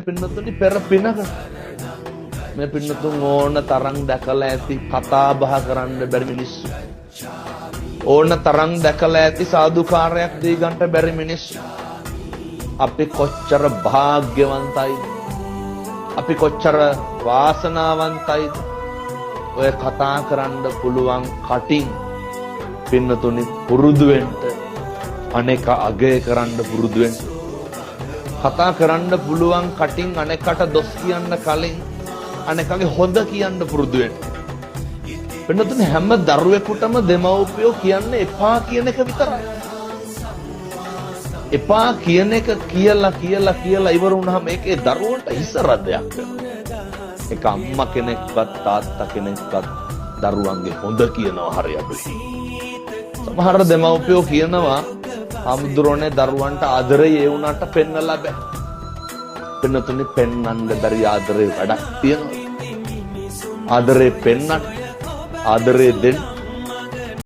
කරන්නේ පින්නතුනි පෙර පිනක. මේ පින්නතුන් ඕන තරම් දැකලා ඇති කතා බහ කරන්න බැරි මිනිස්සු. ඕන තරම් දැකලා ඇති සාදුකාරයක් දී ගන්න බැරි මිනිස්සු. අපි කොච්චර වාග්යවන්තයිද? අපි කොච්චර වාසනාවන්තයිද? ඔය කතා කරන්න පුළුවන් කටින් පින්නතුනි පුරුදු වෙන්න, අනේක අගය කරන්න පුරුදු වෙන්න. කතා කරන්න පුළුවන් කටින් අනේකට දොස් කියන්න කලින් අනේකගේ හොඳ කියන්න පුරුදු වෙන්න. පින්නතුනි හැම දරුවෙකුටම දෙමව්පියෝ කියන්නේ එපා කියන එක විතරයි. එපා කියන එක කියලා ඉවර වුණාම ඒකේ දරුවන්ට හිස රදයක් වෙනවා. ඒක අම්මා කෙනෙක්වත් තාත්තා කෙනෙක්වත් දරුවන්ගේ හොඳ කියනවා හරියට. සමහර දෙමව්පියෝ කියනවා හමුදුරෝනේ දරුවන්ට ආදරේ ඒ වුණාට පෙන්නලා බෑ. පින්නතුනි පෙන්නන්න බැරි ආදරේ වැඩක් තියෙනවා. ආදරේ පෙන්නන්න, ආදරේ දෙන්න